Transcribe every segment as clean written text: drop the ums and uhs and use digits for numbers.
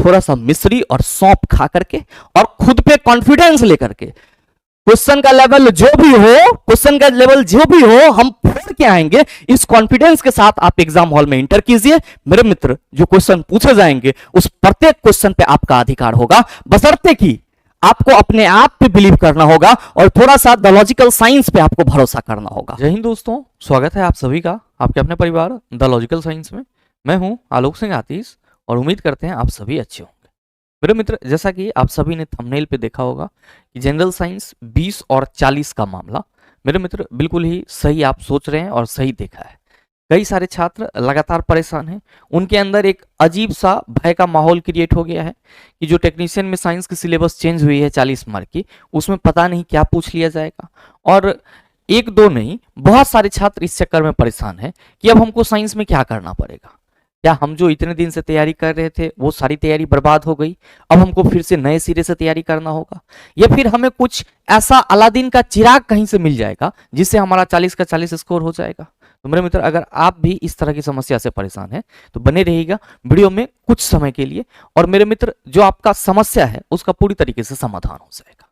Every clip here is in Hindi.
थोड़ा सा मिश्री और सौंफ खा करके और खुद पे कॉन्फिडेंस लेकर के क्वेश्चन का लेवल जो भी हो, क्वेश्चन का लेवल जो भी हो, हम फोड़ के आएंगे, इस कॉन्फिडेंस के साथ आप एग्जाम हॉल में इंटर कीजिए। मेरे मित्र, जो क्वेश्चन पूछे जाएंगे उस प्रत्येक क्वेश्चन पे आपका अधिकार होगा, बशर्ते कि आपको अपने आप पे बिलीव करना होगा और थोड़ा सा द लॉजिकल साइंस पे आपको भरोसा करना होगा। जय हिंद दोस्तों, स्वागत है आप सभी का आपके अपने परिवार द लॉजिकल साइंस में। मैं हूं आलोक सिंह आतिश और उम्मीद करते हैं आप सभी अच्छे होंगे। मेरे मित्र, जैसा कि आप सभी ने थंबनेल पे देखा होगा कि जनरल साइंस 20 और 40 का मामला, मेरे मित्र बिल्कुल ही सही आप सोच रहे हैं और सही देखा है। कई सारे छात्र लगातार परेशान हैं, उनके अंदर एक अजीब सा भय का माहौल क्रिएट हो गया है कि जो टेक्नीशियन में साइंस की सिलेबस चेंज हुई है 40 मार्क की, उसमें पता नहीं क्या पूछ लिया जाएगा। और एक दो नहीं, बहुत सारे छात्र इस चक्कर में परेशान हैं कि अब हमको साइंस में क्या करना पड़ेगा। क्या हम जो इतने दिन से तैयारी कर रहे थे वो सारी तैयारी बर्बाद हो गई, अब हमको फिर से नए सिरे से तैयारी करना होगा, या फिर हमें कुछ ऐसा अलादीन का चिराग कहीं से मिल जाएगा जिससे हमारा 40 का 40 स्कोर हो जाएगा। तो मेरे मित्र, अगर आप भी इस तरह की समस्या से परेशान हैं तो बने रहिएगा वीडियो में कुछ समय के लिए, और मेरे मित्र जो आपका समस्या है उसका पूरी तरीके से समाधान हो जाएगा।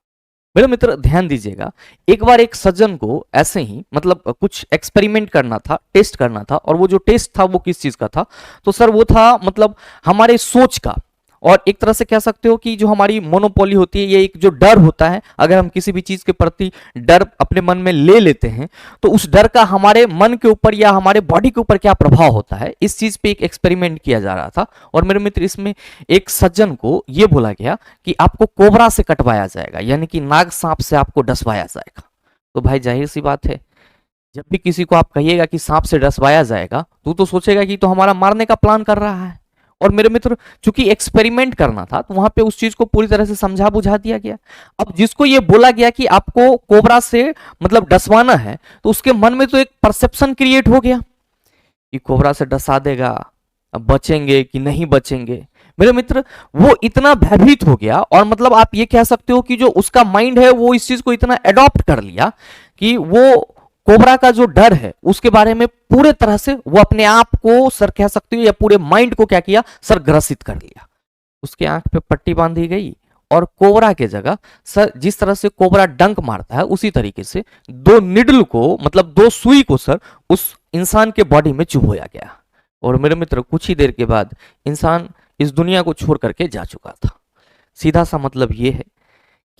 मेरे मित्र ध्यान दीजिएगा, एक बार एक सज्जन को ऐसे ही मतलब कुछ एक्सपेरिमेंट करना था, टेस्ट करना था, और वो जो टेस्ट था वो किस चीज का था, तो सर वो था मतलब हमारे सोच का, और एक तरह से कह सकते हो कि जो हमारी मोनोपोली होती है, ये एक जो डर होता है, अगर हम किसी भी चीज के प्रति डर अपने मन में ले लेते हैं तो उस डर का हमारे मन के ऊपर या हमारे बॉडी के ऊपर क्या प्रभाव होता है, इस चीज पे एक एक्सपेरिमेंट किया जा रहा था। और मेरे मित्र, इसमें एक सज्जन को यह बोला गया कि आपको कोबरा से कटवाया जाएगा, यानी कि नाग सांप से आपको डसवाया जाएगा। तो भाई जाहिर सी बात है, जब भी किसी को आप कहिएगा कि सांप से डसवाया जाएगा तो सोचेगा कि तो हमारा मारने का प्लान कर रहा है। और मेरे मित्र, चूंकि एक्सपेरिमेंट करना था तो वहां पे उस चीज को पूरी तरह से समझा बुझा दिया गया। अब जिसको ये बोला गया कि आपको कोबरा से मतलब डसवाना है, तो उसके मन में तो एक परसेप्शन क्रिएट हो गया कि कोबरा से डसा देगा, अब बचेंगे कि नहीं बचेंगे। मेरे मित्र, वो इतना भयभीत हो गया, और मतलब आप ये कह सकते हो कि जो उसका माइंड है वो इस चीज को इतना एडॉप्ट कर लिया कि वो कोबरा का जो डर है उसके बारे में पूरे तरह से वो अपने आप को सर कह सकते हो या पूरे माइंड को क्या किया, सर ग्रसित कर लिया। उसके आंख पे पट्टी बांधी गई और कोबरा के जगह सर जिस तरह से कोबरा डंक मारता है उसी तरीके से दो निडल को मतलब दो सुई को सर उस इंसान के बॉडी में चुभोया गया। और मेरे मित्र, कुछ ही देर के बाद इंसान इस दुनिया को छोड़ करके जा चुका था। सीधा सा मतलब ये है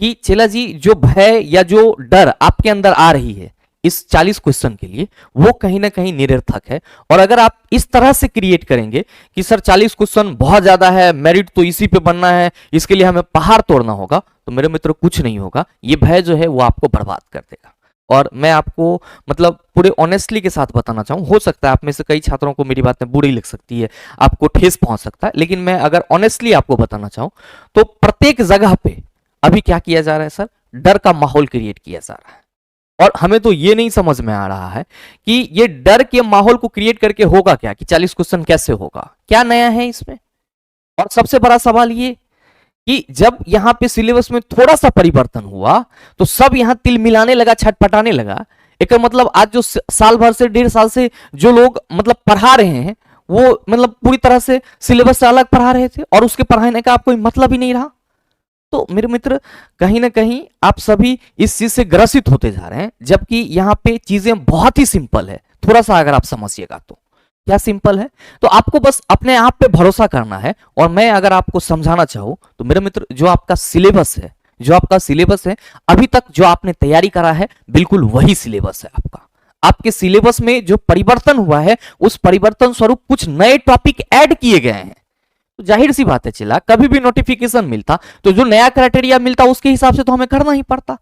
कि चेला जी, जो भय या जो डर आपके अंदर आ रही है इस 40 क्वेश्चन के लिए, वो कहीं ना कहीं निरर्थक है। और अगर आप इस तरह से क्रिएट करेंगे कि सर 40 क्वेश्चन बहुत ज्यादा है, मेरिट तो इसी पे बनना है, इसके लिए हमें पहाड़ तोड़ना होगा, तो मेरे मित्र कुछ नहीं होगा। ये भय जो है वो आपको बर्बाद कर देगा। और मैं आपको मतलब पूरे ऑनेस्टली के साथ बताना चाहूँ, हो सकता है आप में से कई छात्रों को मेरी बातें बुरी लग सकती है, आपको ठेस पहुंच सकता है, लेकिन मैं अगर ऑनेस्टली आपको बताना चाहूँ तो प्रत्येक जगह पे अभी क्या किया जा रहा है सर, डर का माहौल क्रिएट किया जा रहा है। और हमें तो ये नहीं समझ में आ रहा है कि ये डर के माहौल को क्रिएट करके होगा क्या, कि 40 क्वेश्चन कैसे होगा, क्या नया है इसमें। और सबसे बड़ा सवाल ये कि जब यहां पे सिलेबस में थोड़ा सा परिवर्तन हुआ तो सब यहां तिल मिलाने लगा, छटपटाने लगा। एक मतलब आज जो साल भर से 1.5 साल से जो लोग मतलब पढ़ा रहे हैं वो मतलब पूरी तरह से सिलेबस से अलग पढ़ा रहे थे और उसके पढ़ाने का आप कोई मतलब ही नहीं रहा। तो मेरे मित्र, कहीं ना कहीं आप सभी इस चीज से ग्रसित होते जा रहे हैं, जबकि यहाँ पे चीजें बहुत ही सिंपल है। थोड़ा सा अगर आप समझिएगा तो क्या सिंपल है, तो आपको बस अपने आप पे भरोसा करना है। और मैं अगर आपको समझाना चाहूं तो मेरे मित्र, जो आपका सिलेबस है अभी तक जो आपने तैयारी करा है बिल्कुल वही सिलेबस है आपका। आपके सिलेबस में जो परिवर्तन हुआ है उस परिवर्तन स्वरूप कुछ नए टॉपिक ऐड किए गए हैं। तो जाहिर सी बात है चला, कभी भी नोटिफिकेशन मिलता तो जो नया क्राइटेरिया मिलता उसके हिसाब से तो हमें करना ही पड़ता।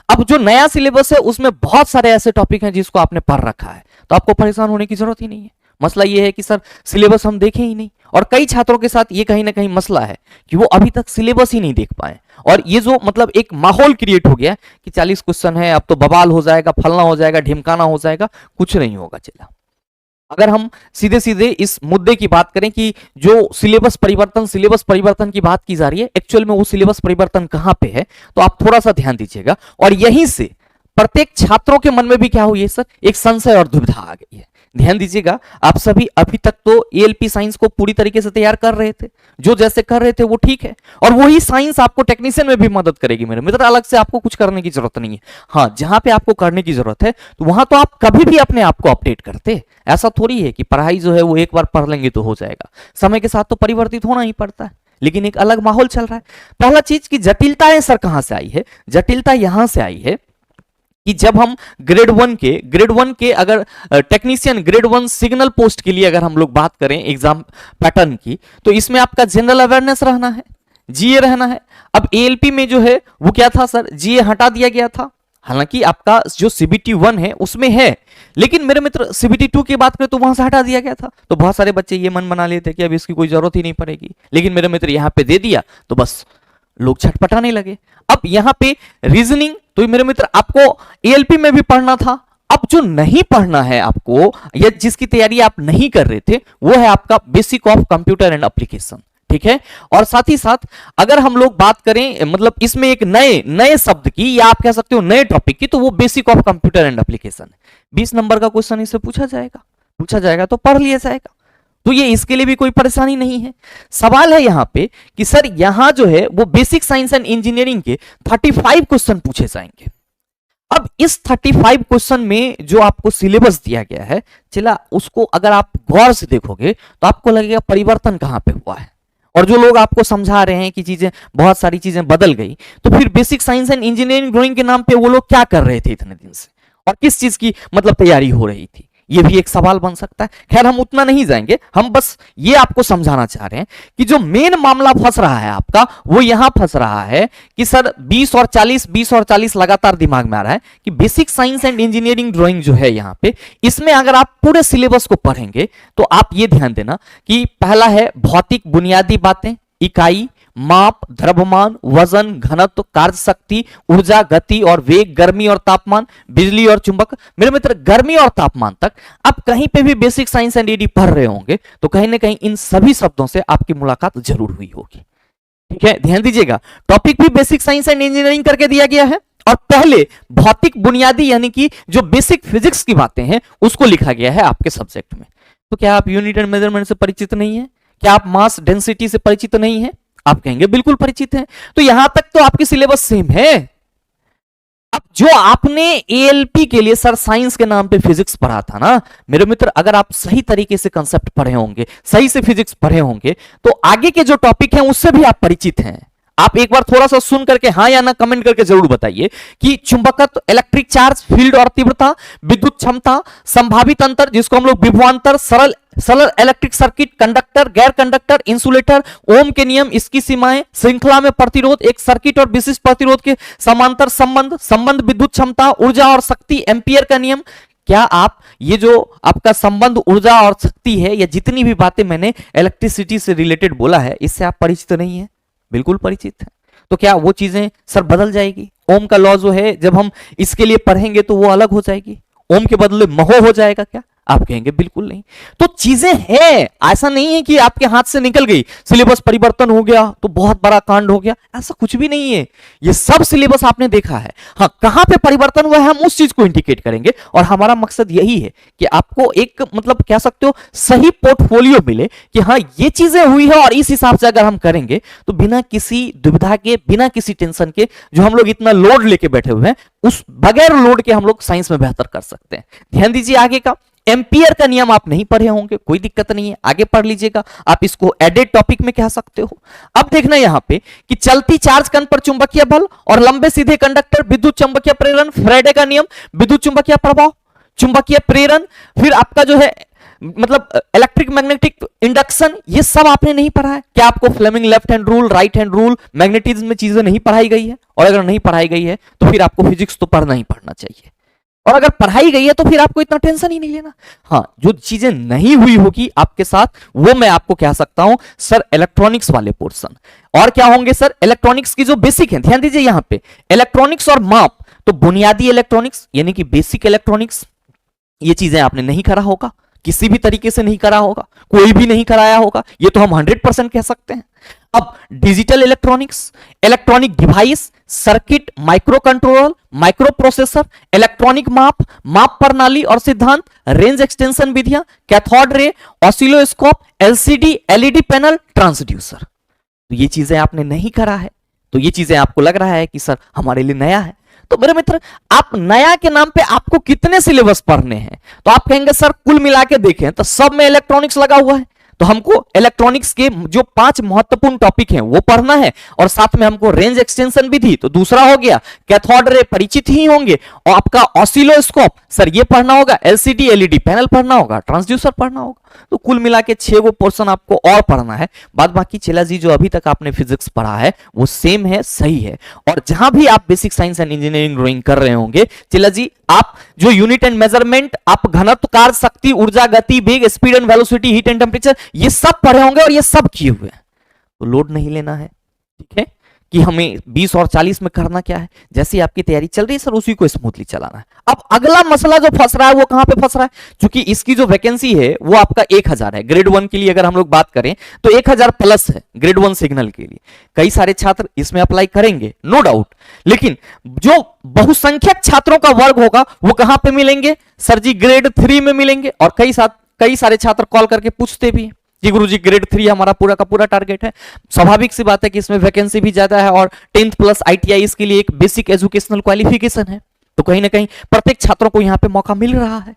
अब जो नया सिलेबस है उसमें बहुत सारे ऐसे टॉपिक हैं जिसको आपने पढ़ रखा है, तो आपको परेशान होने की जरूरत ही नहीं है। मसला ये है कि सर सिलेबस हम देखें ही नहीं, और कई छात्रों के साथ ये कहीं ना कहीं मसला है कि वो अभी तक सिलेबस ही नहीं देख पाए। और ये जो मतलब एक माहौल क्रिएट हो गया कि 40 क्वेश्चन है, अब तो बवाल हो जाएगा, फलना हो जाएगा, ढिमकाना हो जाएगा, कुछ नहीं होगा चला। अगर हम सीधे सीधे इस मुद्दे की बात करें कि जो सिलेबस परिवर्तन की बात की जा रही है, एक्चुअल में वो सिलेबस परिवर्तन कहां पे है, तो आप थोड़ा सा ध्यान दीजिएगा। और यहीं से प्रत्येक छात्रों के मन में भी क्या हुई है सर, एक संशय और दुविधा आ गई है। ध्यान दीजिएगा, आप सभी अभी तक तो एएलपी साइंस को पूरी तरीके से तैयार कर रहे थे, जो जैसे कर रहे थे वो ठीक है, और वही साइंस आपको टेक्नीशियन में भी मदद करेगी मेरे मित्र। अलग से आपको कुछ करने की जरूरत नहीं है। हाँ, जहां पे आपको करने की जरूरत है तो वहां तो आप कभी भी अपने आप को अपडेट करते। ऐसा थोड़ी है कि पढ़ाई जो है वो एक बार पढ़ लेंगे तो हो जाएगा, समय के साथ तो परिवर्तित होना ही पड़ता है, लेकिन एक अलग माहौल चल रहा है। पहला चीज की जटिलताएं सर कहां से आई है? जटिलता यहां से आई है कि जब हम ग्रेड वन के अगर टेक्नीशियन ग्रेड 1 सिग्नल पोस्ट के लिए अगर हम लोग बात करें एग्जाम पैटर्न की, तो इसमें आपका जनरल अवेयरनेस रहना है, जीए रहना है। अब एएलपी में जो है वो क्या था सर, जीए हटा दिया गया था। हालांकि आपका जो सीबीटी 1 है उसमें है, लेकिन मेरे मित्र सीबीटी 2 की बात करें तो वहां से हटा दिया गया था। तो बहुत सारे बच्चे ये मन बना लेते कि अब इसकी कोई जरूरत ही नहीं पड़ेगी, लेकिन मेरे मित्र यहाँ पे दे दिया तो बस लोग छटपटाने लगे। अब यहाँ पे रीजनिंग तो मेरे मित्र आपको एएलपी में भी पढ़ना था। अब जो नहीं पढ़ना है आपको, या जिसकी तैयारी आप नहीं कर रहे थे, वो है आपका basic of computer and application, ठीक है। और साथ ही साथ अगर हम लोग बात करें मतलब इसमें एक नए शब्द की, या आप कह सकते हो नए टॉपिक की, तो वो basic of computer and application. 20 number का क्वेश्चन इससे पूछा जाएगा तो पढ़ लिया जाएगा, तो ये इसके लिए भी कोई परेशानी नहीं है। सवाल है यहां पे कि सर यहां जो है वो बेसिक साइंस एंड इंजीनियरिंग के 35 क्वेश्चन पूछे जाएंगे। अब इस 35 क्वेश्चन में जो आपको सिलेबस दिया गया है, चला उसको अगर आप गौर से देखोगे तो आपको लगेगा परिवर्तन कहां पे हुआ है। और जो लोग आपको समझा रहे हैं कि चीजें बहुत सारी चीजें बदल गई, तो फिर basic science and engineering drawing के नाम पे वो लोग क्या कर रहे थे इतने दिन से, और किस चीज की मतलब तैयारी हो रही थी, ये भी एक सवाल बन सकता है। खैर हम उतना नहीं जाएंगे, हम बस ये आपको समझाना चाह रहे हैं कि जो मेन मामला फंस रहा है आपका, वो यहां फंस रहा है कि सर 20 और 40 लगातार दिमाग में आ रहा है कि basic science and engineering drawing जो है यहां पे, इसमें अगर आप पूरे सिलेबस को पढ़ेंगे तो आप ये ध्यान देना कि पहला है भौतिक बुनियादी बातें, इकाई, माप, द्रव्यमान, वजन, घनत्व, कार्य शक्ति, ऊर्जा, गति और वेग, गर्मी और तापमान, बिजली और चुंबक। मेरे मित्र गर्मी और तापमान तक आप कहीं पे भी बेसिक साइंस एंड ईडी पढ़ रहे होंगे तो कहीं ना कहीं इन सभी शब्दों से आपकी मुलाकात जरूर हुई होगी, ठीक है। ध्यान दीजिएगा, टॉपिक भी बेसिक साइंस एंड इंजीनियरिंग करके दिया गया है, और पहले भौतिक बुनियादी यानी कि जो बेसिक फिजिक्स की बातें हैं उसको लिखा गया है आपके सब्जेक्ट में। तो क्या आप यूनिट एंड मेजरमेंट से परिचित नहीं है? क्या आप मास डेंसिटी से परिचित नहीं है? आप कहेंगे बिल्कुल परिचित हैं। तो यहां तक तो आपकी सिलेबस सेम है। अब जो आपने एएलपी के लिए सर साइंस के नाम पे फिजिक्स पढ़ा था ना मेरे मित्र, अगर आप सही तरीके से कंसेप्ट पढ़े होंगे, सही से फिजिक्स पढ़े होंगे, तो आगे के जो टॉपिक हैं उससे भी आप परिचित हैं। आप एक बार थोड़ा सा सुन करके हाँ या ना कमेंट करके जरूर बताइए कि चुंबकत्व, इलेक्ट्रिक चार्ज, फील्ड और तीव्रता, विद्युत क्षमता, संभावित अंतर जिसको हम लोग विभवांतर, सरल इलेक्ट्रिक सर्किट, कंडक्टर, गैर कंडक्टर, इंसुलेटर, ओम के नियम, इसकी सीमाएं, श्रृंखला में प्रतिरोध, एक सर्किट और विशिष्ट प्रतिरोध के समांतर संबंध, विद्युत क्षमता, ऊर्जा और शक्ति, एम्पियर का नियम। क्या आप ये जो आपका संबंध ऊर्जा और शक्ति है, या जितनी भी बातें मैंने इलेक्ट्रिसिटी से रिलेटेड बोला है, इससे आप परिचित नहीं है? बिल्कुल परिचित है। तो क्या वो चीजें सर बदल जाएगी? ओम का लॉ जो है जब हम इसके लिए पढ़ेंगे तो वो अलग हो जाएगी, ओम के बदले महो हो जाएगा क्या? आप कहेंगे बिल्कुल नहीं। तो चीजें हैं, ऐसा नहीं है कि आपके हाथ से निकल गई, सिलेबस परिवर्तन हो गया तो बहुत बड़ा कांड हो गया, ऐसा कुछ भी नहीं है। ये सब सिलेबस आपने देखा है। हाँ, कहां पे परिवर्तन हुआ है हम उस चीज को इंडिकेट करेंगे, और हमारा मकसद यही है कि आपको एक मतलब कह सकते हो सही पोर्टफोलियो मिले कि हाँ ये चीजें हुई है, और इस हिसाब से अगर हम करेंगे तो बिना किसी दुविधा के, बिना किसी टेंशन के, जो हम लोग इतना लोड लेके बैठे हुए हैं, उस बगैर लोड के हम लोग साइंस में बेहतर कर सकते हैं। ध्यान दीजिए आगे का, एम्पियर का नियम आप नहीं पढ़े होंगे, कोई दिक्कत नहीं है, आगे पढ़ लीजिएगा, आप इसको एडेड टॉपिक में कह सकते हो। अब देखना यहां पे कि चलती चार्ज कण पर चुंबकीय बल और लंबे सीधे कंडक्टर, विद्युत चुंबकीय प्रेरण, फ्रेडे का नियम, विद्युत चुंबकीय प्रभाव, चुंबकीय प्रेरण, फिर आपका जो है मतलब इलेक्ट्रिक मैग्नेटिक इंडक्शन, ये सब आपने नहीं पढ़ा है। क्या आपको Fleming left hand rule, right hand rule, magnetism में चीजें नहीं पढ़ाई गई है? और अगर नहीं पढ़ाई गई है तो फिर आपको फिजिक्स तो पढ़ना ही पढ़ना चाहिए, और अगर पढ़ाई गई है तो फिर आपको इतना टेंशन ही नहीं लेना। हाँ, जो चीजें नहीं हुई होगी आपके साथ वो मैं आपको कह सकता हूं सर इलेक्ट्रॉनिक्स वाले पोर्शन। और क्या होंगे सर? इलेक्ट्रॉनिक्स की जो बेसिक है, ध्यान दीजिए यहां पे इलेक्ट्रॉनिक्स और माप, तो बुनियादी इलेक्ट्रॉनिक्स यानी कि बेसिक इलेक्ट्रॉनिक्स, ये चीजें आपने नहीं करा होगा, किसी भी तरीके से नहीं करा होगा, कोई भी नहीं कराया होगा, ये तो हम 100% कह सकते हैं। अब digital electronics, electronic device, circuit, micro controller, micro processor, electronic माप, माप प्रणाली और सिद्धांत, रेंज एक्सटेंशन विधियां, cathode ray, oscilloscope, LCD, LED panel, transducer. तो ये चीजें आपने नहीं करा है, तो ये चीजें आपको लग रहा है कि सर हमारे लिए नया है। तो मेरे मित्र, आप नया के नाम पे आपको कितने सिलेबस पढ़ने हैं? तो आप कहेंगे सर कुल मिला के देखें तो सब में इलेक्ट्रॉनिक्स लगा हुआ है, तो हमको इलेक्ट्रॉनिक्स के जो 5 महत्वपूर्ण टॉपिक हैं वो पढ़ना है, और साथ में हमको रेंज एक्सटेंशन विधि तो दूसरा हो गया, कैथोड रे परिचित ही होंगे, और आपका ऑसिलोस्कोप सर ये पढ़ना होगा, एलसीडी एलईडी पैनल पढ़ना होगा, ट्रांसड्यूसर पढ़ना होगा। तो कुल मिला के 6 गो पोर्शन आपको और पढ़ना है। बाद बाकी चला जी जो अभी तक आपने फिजिक्स पढ़ा है वो सेम है, सही है। और जहां भी आप basic science and engineering drawing कर रहे होंगे, चला जी आप जो यूनिट एंड मेजरमेंट, आप घनत्व, कार्य, शक्ति, ऊर्जा, गति, वेग, speed and velocity, heat and temperature, ये सब पढ़े होंगे और ये सब किए हुए हैं। तो लोड नहीं लेना है, ठीक है, कि हमें 20 और 40 में करना क्या है। जैसी आपकी तैयारी चल रही है सर उसी को स्मूथली चलाना है। अब अगला मसला जो फंस रहा है वो कहां पे फंस रहा है? क्योंकि इसकी जो वैकेंसी है वो आपका 1000 है ग्रेड 1 के लिए। अगर हम लोग बात करें तो 1000 प्लस है ग्रेड 1 सिग्नल के लिए। कई सारे छात्र इसमें अप्लाई करेंगे, नो डाउट, लेकिन जो बहुसंख्यक छात्रों का वर्ग होगा वो कहां पे मिलेंगे? सर जी ग्रेड 3 में मिलेंगे। और कई सारे छात्र कॉल करके पूछते भी हैं जी गुरुजी ग्रेड 3 हमारा पूरा का पूरा टारगेट है। स्वाभाविक सी बात है कि इसमें वैकेंसी भी ज्यादा है, और 10th प्लस आईटीआई इसके लिए एक बेसिक एजुकेशनल क्वालिफिकेशन है। तो कहीं ना कहीं प्रत्येक छात्रों को यहां पे मौका मिल रहा है।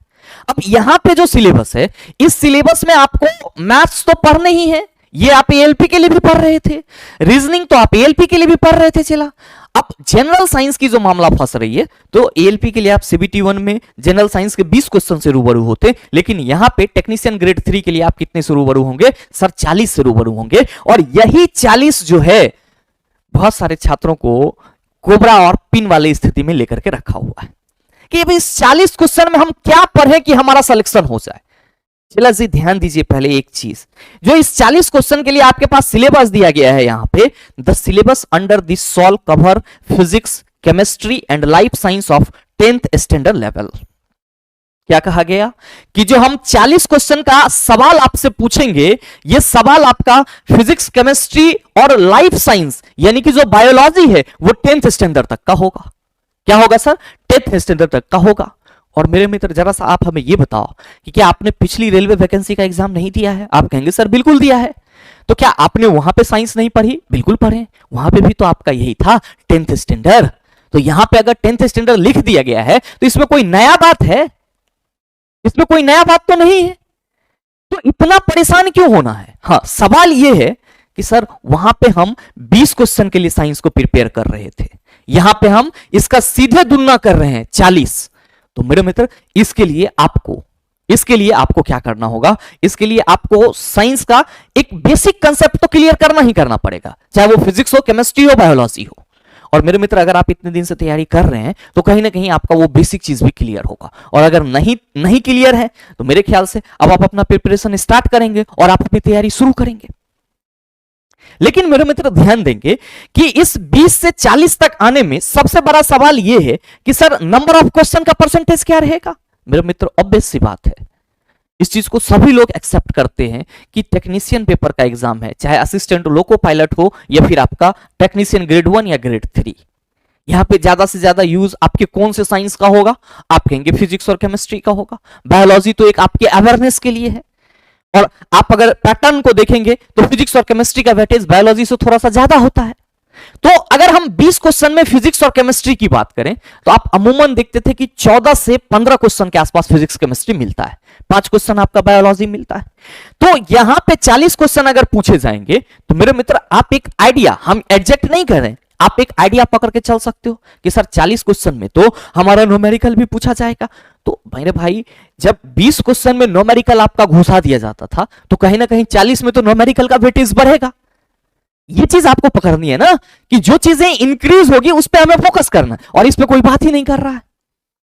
अब यहां पे जो सिलेबस है, इस सिलेबस में आपको मैथ्स तो पढ़ने ही है, ये आप एएलपी के लिए भी पढ़ रहे थे, रीजनिंग तो आप एएलपी के लिए भी पढ़ रहे थे। चला अब जनरल साइंस की जो मामला फंस रही है, तो एएलपी के लिए आप सीबीटी 1 में जनरल साइंस के 20 क्वेश्चन से रूबरू होते, लेकिन यहां पे टेक्नीशियन ग्रेड 3 के लिए आप कितने से रूबरू होंगे? सर 40 से रूबरू होंगे। और यही 40 जो है बहुत सारे छात्रों को कोबरा और पिन वाली स्थिति में लेकर के रखा हुआ है कि अब इस 40 क्वेश्चन में हम क्या पढ़े कि हमारा सिलेक्शन हो जाए। चला जी ध्यान दीजिए पहले एक चीज, जो इस 40 क्वेश्चन के लिए आपके पास सिलेबस दिया गया है यहां पे, the syllabus under this solve cover physics, chemistry and life science of 10th standard level. क्या कहा गया कि जो हम 40 क्वेश्चन का सवाल आपसे पूछेंगे, ये सवाल आपका फिजिक्स, केमिस्ट्री और लाइफ साइंस यानी कि जो बायोलॉजी है वो 10th स्टैंडर्ड तक का होगा। क्या होगा सर? 10th स्टैंडर्ड तक का होगा। और मेरे मित्र जरा सा आप हमें ये बताओ कि क्या आपने पिछली रेलवे वैकेंसी का एग्जाम नहीं दिया है? आप कहेंगे सर बिल्कुल दिया है। तो क्या आपने वहां पे साइंस नहीं पढ़ी? बिल्कुल पढ़े, वहां पे भी तो आपका यही था 10th स्टैंडर्ड। तो यहां पे अगर 10th स्टैंडर्ड लिख दिया गया है तो इसमें कोई नया बात है? इसमें कोई नया बात तो नहीं है। तो इतना परेशान क्यों होना है? हाँ, सवाल यह है कि सर वहां पे हम 20 क्वेश्चन के लिए साइंस को प्रिपेयर कर रहे थे, यहां पे हम इसका सीधे तुलना कर रहे हैं 40। तो मेरे मित्र इसके लिए आपको क्या करना होगा? इसके लिए आपको साइंस का एक बेसिक कंसेप्ट तो क्लियर करना ही करना पड़ेगा, चाहे वो फिजिक्स हो, केमिस्ट्री हो, बायोलॉजी हो। और मेरे मित्र अगर आप इतने दिन से तैयारी कर रहे हैं तो कहीं ना कहीं आपका वो बेसिक चीज भी क्लियर होगा। और अगर नहीं क्लियर है तो मेरे ख्याल से अब आप अपना प्रिपरेशन स्टार्ट करेंगे और आप अपनी तैयारी शुरू करेंगे। लेकिन मेरे मित्र ध्यान देंगे कि इस 20 से 40 तक आने में सबसे बड़ा सवाल यह है कि सर नंबर ऑफ क्वेश्चन का परसेंटेज क्या रहेगा? मेरे मित्र ऑब्वियस सी बात है, इस चीज को सभी लोग एक्सेप्ट करते हैं कि टेक्नीशियन पेपर का एग्जाम है, चाहे असिस्टेंट लोको पायलट हो या फिर आपका टेक्नीशियन ग्रेड 1 या ग्रेड 3। यहां पे ज्यादा से ज्यादा यूज आपके कौन से साइंस का होगा? आप कहेंगे फिजिक्स और केमिस्ट्री का होगा। बायोलॉजी तो एक आपके अवेयरनेस के लिए है, और आप अगर पैटर्न को देखेंगे तो फिजिक्स और केमिस्ट्री का वेटेज बायोलॉजी से थोड़ा सा ज्यादा होता है। तो अगर हम 20 क्वेश्चन में फिजिक्स और केमिस्ट्री की बात करें तो आप अमूमन देखते थे कि 14 से 15 क्वेश्चन के आसपास फिजिक्स केमिस्ट्री मिलता है, 5 क्वेश्चन आपका बायोलॉजी मिलता है। तो यहां पे 40 क्वेश्चन अगर पूछे जाएंगे तो मेरे मित्र आप एक आइडिया, हम एग्जैक्ट नहीं कर रहे हैं, आप एक आइडिया पकड़ के चल सकते हो कि सर 40 क्वेश्चन में तो हमारा न्यूमेरिकल भी पूछा जाएगा। तो मेरे भाई जब 20 क्वेश्चन में न्यूमेरिकल आपका घुसा दिया जाता था तो कहीं ना कहीं 40 में तो न्यूमेरिकल का वेटेज बढ़ेगा। ये चीज आपको पकड़नी है ना कि जो चीजें इंक्रीज होगी उस पर हमें फोकस करना है, और इस पे कोई बात ही नहीं कर रहा है।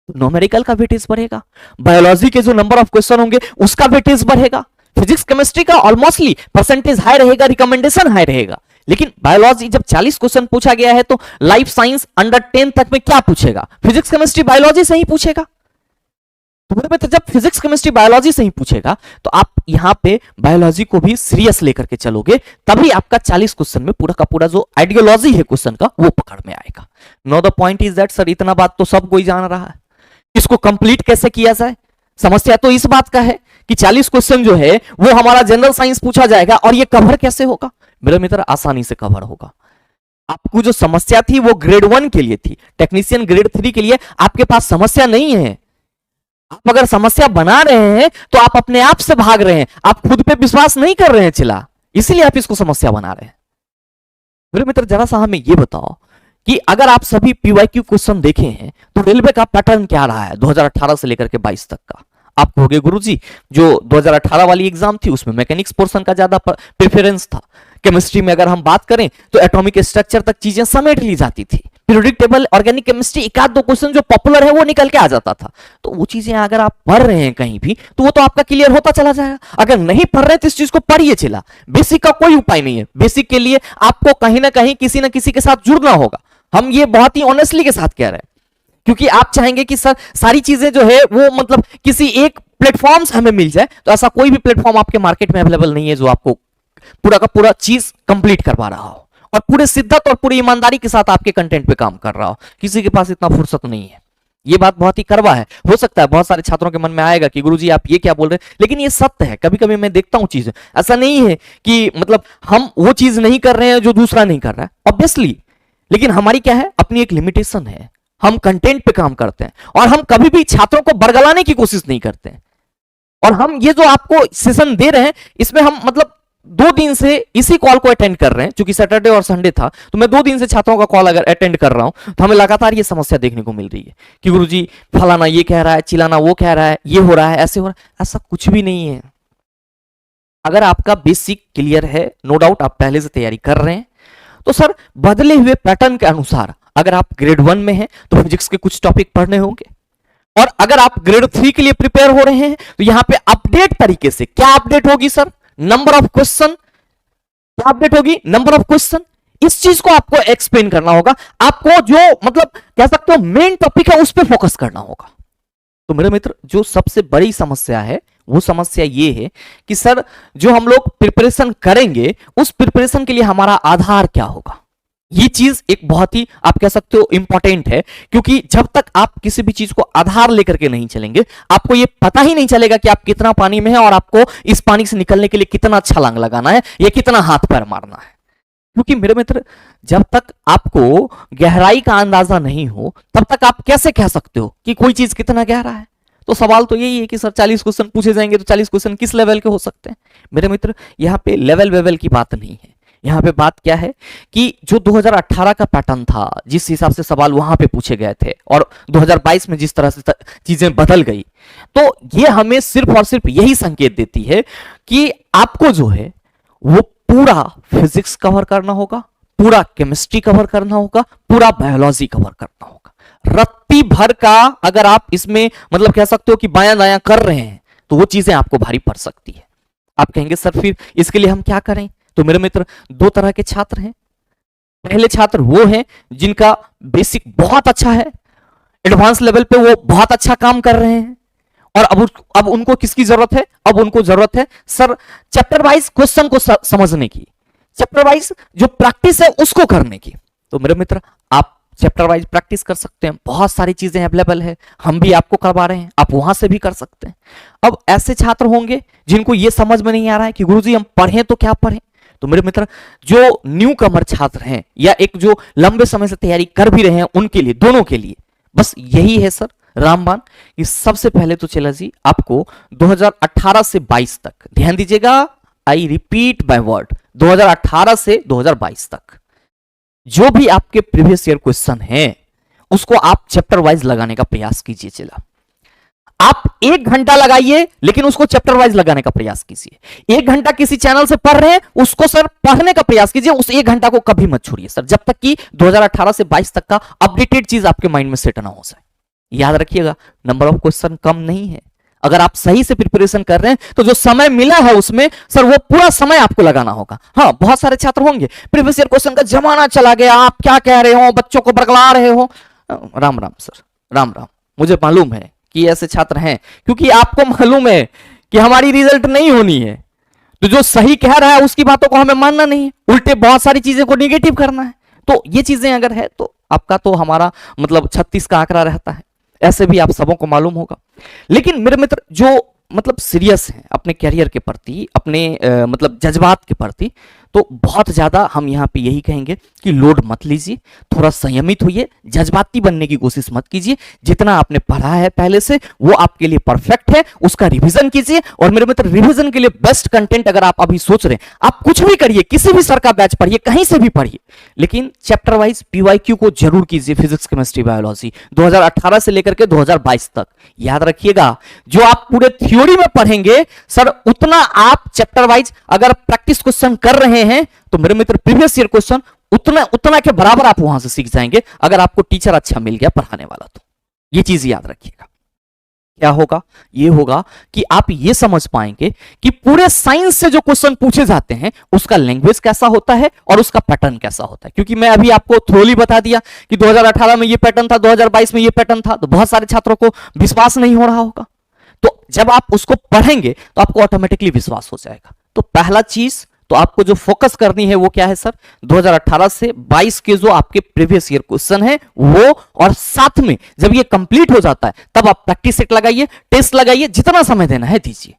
न्यूमेरिकल का वेटेज बढ़ेगा, बायोलॉजी के जो नंबर ऑफ क्वेश्चन होंगे उसका वेटेज बढ़ेगा, फिजिक्स केमिस्ट्री का ऑलमोस्टली परसेंटेज हाई रहेगा, रिकमेंडेशन हाई रहेगा। लेकिन बायोलॉजी जब 40 क्वेश्चन पूछा गया है तो लाइफ साइंस अंडर 10 तक में क्या पूछेगा? फिजिक्स केमिस्ट्री बायोलॉजी से ही पूछेगा। तो मेरे मित्र जब फिजिक्स केमिस्ट्री बायोलॉजी से ही पूछेगा तो आप यहां पे बायोलॉजी को भी सीरियस लेकर के चलोगे, तभी आपका 40 क्वेश्चन में पूरा का पूरा जो आइडियोलॉजी है क्वेश्चन का वो पकड़ में आएगा। Know the point is that sir इतना बात तो सब कोई जान रहा है, इसको कंप्लीट कैसे किया जाए। समस्या तो इस बात का है कि 40 क्वेश्चन जो है वो हमारा जनरल साइंस पूछा जाएगा और ये कवर कैसे होगा। मेरे मित्र आसानी से कवर होगा। आपको जो समस्या थी वो ग्रेड 1 के लिए थी, टेक्नीशियन ग्रेड 3 के लिए आपके पास समस्या नहीं है। आप अगर समस्या बना रहे हैं तो आप अपने आप से भाग रहे हैं, आप खुद पे विश्वास नहीं कर रहे हैं चिल्ला, इसीलिए आप इसको समस्या बना रहे हैं। मेरे मित्र जरा सा हमें ये बताओ कि अगर आप सभी पीवाईक्यू क्वेश्चन देखे हैं तो रेलवे का पैटर्न क्या रहा है 2018 से लेकर के 22 तक का। आप कहोगे गुरुजी जो 2018 वाली एग्जाम थी उसमें मैकेनिक्स पोर्शन का ज्यादा प्रेफरेंस था, केमिस्ट्री में अगर हम बात करें तो एटॉमिक स्ट्रक्चर तक चीजें समेट ली जाती थी, पीरियोडिक टेबल ऑर्गेनिक केमिस्ट्री एक आध दो क्वेश्चन जो पॉपुलर है वो निकल के आ जाता था। तो वो चीजें अगर आप पढ़ रहे हैं कहीं भी तो वो तो आपका क्लियर होता चला जाएगा। अगर नहीं पढ़ रहे तो इस चीज को पढ़िए चिल्ला, बेसिक का कोई उपाय नहीं है। बेसिक के लिए आपको कहीं ना कहीं किसी ना किसी के साथ जुड़ना होगा, हम ये बहुत ही ऑनेस्टली के साथ कह रहे हैं, क्योंकि आप चाहेंगे कि सर सारी चीजें जो है वो मतलब किसी एक प्लेटफॉर्म से हमें मिल जाए, तो ऐसा कोई भी प्लेटफॉर्म आपके मार्केट में अवेलेबल नहीं है जो आपको पूरा का पूरा चीज कंप्लीट करवा रहा हो और पूरे शिद्दत और पूरी ईमानदारी के साथ आपके कंटेंट पे काम कर रहा हो। किसी के पास इतना फुर्सत नहीं है, ये बात बहुत ही कड़वा है। हो सकता है बहुत सारे छात्रों के मन में आएगा कि गुरुजी आप ये क्या बोल रहे हैं, लेकिन ये सत्य है। कभी कभी मैं देखता हूं चीजें, ऐसा नहीं है कि मतलब हम वो चीज नहीं कर रहे हैं जो दूसरा नहीं कर रहा है, ऑब्वियसली, लेकिन हमारी क्या है अपनी एक लिमिटेशन है। हम कंटेंट पे काम करते हैं और हम कभी भी छात्रों को बरगलाने की कोशिश नहीं करते हैं। और हम ये जो आपको सेशन दे रहे हैं इसमें हम मतलब 2 दिन से इसी कॉल को अटेंड कर रहे हैं, क्योंकि सैटरडे और संडे था तो मैं 2 दिन से छात्रों का कॉल अगर अटेंड कर रहा हूं तो हमें लगातार ये समस्या देखने को मिल रही है कि गुरुजी फलाना ये कह रहा है, चिलाना वो कह रहा है, ये हो रहा है, ऐसे हो रहा है। ऐसा कुछ भी नहीं है। अगर आपका बेसिक क्लियर है, नो डाउट आप पहले से तैयारी कर रहे हैं, तो सर बदले हुए पैटर्न के अनुसार अगर आप ग्रेड 1 में हैं तो फिजिक्स के कुछ टॉपिक पढ़ने होंगे, और अगर आप ग्रेड 3 के लिए प्रिपेयर हो रहे हैं तो यहां पे अपडेट तरीके से क्या अपडेट होगी सर, नंबर ऑफ क्वेश्चन क्या अपडेट होगी, नंबर ऑफ क्वेश्चन। इस चीज को आपको एक्सप्लेन करना होगा, आपको जो मतलब कह सकते हो मेन टॉपिक है उस पर फोकस करना होगा। तो मेरे मित्र जो सबसे बड़ी समस्या है वो समस्या ये है कि सर जो हम लोग प्रिपरेशन करेंगे उस प्रिपरेशन के लिए हमारा आधार क्या होगा। ये चीज एक बहुत ही आप कह सकते हो इंपॉर्टेंट है, क्योंकि जब तक आप किसी भी चीज को आधार लेकर के नहीं चलेंगे आपको ये पता ही नहीं चलेगा कि आप कितना पानी में है और आपको इस पानी से निकलने के लिए कितना छलांग लगाना है या कितना हाथ पैर मारना है। क्योंकि मेरे मित्र जब तक आपको गहराई का अंदाजा नहीं हो तब तक आप कैसे कह सकते हो कि कोई चीज कितना गहरा है। तो सवाल तो यही है कि सर 40 क्वेश्चन पूछे जाएंगे तो 40 क्वेश्चन किस लेवल के हो सकते हैं। मेरे मित्र यहाँ पे लेवल की बात नहीं है, यहाँ पे बात क्या है कि जो 2018 का पैटर्न था जिस हिसाब से सवाल वहां पे पूछे गए थे और 2022 में जिस तरह से चीजें बदल गई, तो ये हमें सिर्फ और सिर्फ यही संकेत देती है कि आपको जो है वो पूरा फिजिक्स कवर करना होगा, पूरा केमिस्ट्री कवर करना होगा, पूरा बायोलॉजी कवर करना होगा। रत्ती भर का अगर आप इसमें मतलब कह सकते हो कि बायां दायां कर रहे हैं तो वो चीजें आपको भारी पड़ सकती है। आप कहेंगे सर फिर इसके लिए हम क्या करें। तो मेरे मित्र 2 तरह के छात्र हैं। पहले छात्र वो हैं जिनका बेसिक बहुत अच्छा है, एडवांस लेवल पे वो बहुत अच्छा काम कर रहे हैं, और अब उनको किसकी जरूरत है, अब उनको जरूरत है सर चैप्टर वाइज क्वेश्चन को समझने की, चैप्टर वाइज जो प्रैक्टिस है उसको करने की। तो मेरे मित्र आप चैप्टर वाइज प्रैक्टिस कर सकते हैं, बहुत सारी चीजें अवेलेबल है, हम भी आपको करवा रहे हैं, आप वहां से भी कर सकते हैं। अब ऐसे छात्र होंगे जिनको ये समझ में नहीं आ रहा है कि गुरुजी हम पढ़ें तो क्या पढ़ें। तो मेरे मित्र जो न्यू कमर छात्र हैं या एक जो लंबे समय से तैयारी कर भी रहे हैं उनके लिए, दोनों के लिए बस यही है सर रामबाण कि सबसे पहले तो चला जी आपको 2018 से 22 तक ध्यान दीजिएगा, आई रिपीट बाय वर्ड 2018 से 2022 तक जो भी आपके प्रीवियस ईयर क्वेश्चन हैं उसको आप चैप्टर वाइज लगाने का प्रयास कीजिए। चला आप 1 घंटा लगाइए लेकिन उसको चैप्टर वाइज लगाने का प्रयास कीजिए। 1 घंटा किसी चैनल से पढ़ रहे हैं उसको सर पढ़ने का प्रयास कीजिए, उस 1 घंटा को कभी मत छोड़िए सर जब तक कि 2018 से 22 तक का अपडेटेड चीज आपके माइंड में सेट ना हो जाए। याद रखिएगा नंबर ऑफ क्वेश्चन कम नहीं है, अगर आप सही से प्रिपरेशन कर रहे हैं तो जो समय मिला है उसमें सर वो पूरा समय आपको लगाना होगा। हाँ बहुत सारे छात्र होंगे प्रीवियस ईयर क्वेश्चन का जमाना चला गया, आप क्या कह रहे हो, बच्चों को बरगला रहे हो। राम राम सर, राम राम, मुझे मालूम है कि ऐसे छात्र हैं, क्योंकि आपको मालूम है कि हमारी रिजल्ट नहीं होनी है, तो जो सही कह रहा है उसकी बातों को हमें मानना नहीं है, उल्टे बहुत सारी चीजें को निगेटिव करना है। तो ये चीजें अगर है तो आपका तो हमारा मतलब 36 का आंकड़ा रहता है, ऐसे भी आप सबों को मालूम होगा। लेकिन मेरे मित्र जो मतलब सीरियस हैं अपने कैरियर के प्रति, अपने मतलब जज्बात के प्रति, तो बहुत ज्यादा हम यहाँ पे यही कहेंगे कि लोड मत लीजिए, थोड़ा संयमित होइए, जज्बाती बनने की कोशिश मत कीजिए। जितना आपने पढ़ा है पहले से वो आपके लिए परफेक्ट है, उसका रिवीजन कीजिए। और मेरे मित्र रिवीजन के लिए बेस्ट कंटेंट अगर आप अभी सोच रहे हैं, आप कुछ भी करिए, किसी भी सर का बैच पढ़िए, कहीं से भी पढ़िए, लेकिन चैप्टर वाइज पीवाईक्यू को जरूर कीजिए। फिजिक्स, केमिस्ट्री, बायोलॉजी 2018 से लेकर के 2022 तक। याद रखिएगा, जो आप पूरे थ्योरी में पढ़ेंगे सर, उतना आप चैप्टर वाइज अगर प्रैक्टिस क्वेश्चन कर रहे हैं तो मेरे मित्र प्रीवियस ईयर क्वेश्चन उतना के बराबर आप वहां से सीख जाएंगे, अगर आपको टीचर अच्छा मिल गया पढ़ाने वाला तो। ये चीज याद रखिएगा। क्या होगा? ये होगा कि आप ये समझ पाएंगे कि पूरे साइंस से जो क्वेश्चन पूछे जाते हैं उसका लैंग्वेज कैसा होता है और उसका पैटर्न कैसा होता है। क्योंकि मैं अभी आपको थ्योरी बता दिया कि 2018 में ये पैटर्न था, 2022 में ये पैटर्न था, तो बहुत सारे छात्रों को विश्वास नहीं हो रहा होगा। तो जब आप उसको पढ़ेंगे तो आपको ऑटोमेटिकली विश्वास हो जाएगा। तो पहला चीज तो आपको जो फोकस करनी है वो क्या है सर? 2018 से 22 के जो आपके प्रीवियस ईयर क्वेश्चन है वो, और साथ में जब ये कंप्लीट हो जाता है तब आप प्रैक्टिस सेट लगाइए, टेस्ट लगाइए, जितना समय देना है दीजिए।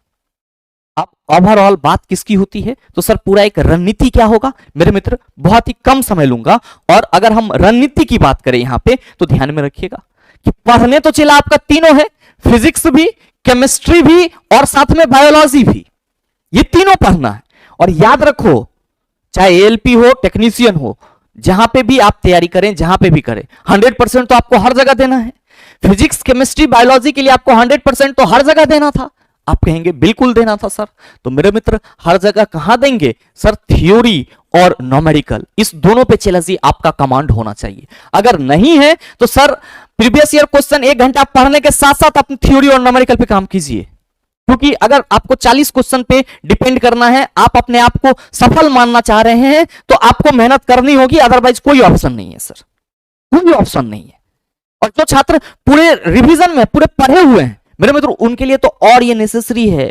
अब ओवरऑल बात किसकी होती है? तो सर पूरा एक रणनीति क्या होगा मेरे मित्र, बहुत ही कम समय लूंगा। और अगर हम रणनीति की बात करें यहां पे तो ध्यान में रखिएगा कि पढ़ने तो चला आपका तीनों है, फिजिक्स भी, केमिस्ट्री भी और साथ में बायोलॉजी भी, ये तीनों पढ़ना है। और याद रखो, चाहे एएलपी हो, टेक्नीशियन हो, जहां पे भी आप तैयारी करें, जहां पे भी करें, 100% तो आपको हर जगह देना है। फिजिक्स, केमिस्ट्री, बायोलॉजी के लिए आपको 100% तो हर जगह देना था। आप कहेंगे बिल्कुल देना था सर। तो मेरे मित्र हर जगह कहां देंगे सर? थ्योरी और न्यूमेरिकल, इस दोनों पे चेलसी आपका कमांड होना चाहिए। अगर नहीं है तो सर प्रीवियस ईयर क्वेश्चन 1 घंटा पढ़ने के साथ साथ अपनी थ्योरी और न्यूमेरिकल पे काम कीजिए। क्योंकि अगर आपको 40 क्वेश्चन पे डिपेंड करना है, आप अपने आप को सफल मानना चाह रहे हैं, तो आपको मेहनत करनी होगी, अदरवाइज कोई ऑप्शन नहीं है सर, कोई ऑप्शन नहीं है। और जो छात्र पूरे रिवीजन में पूरे पढ़े हुए हैं मेरे मित्र, उनके लिए तो और ये नेसेसरी है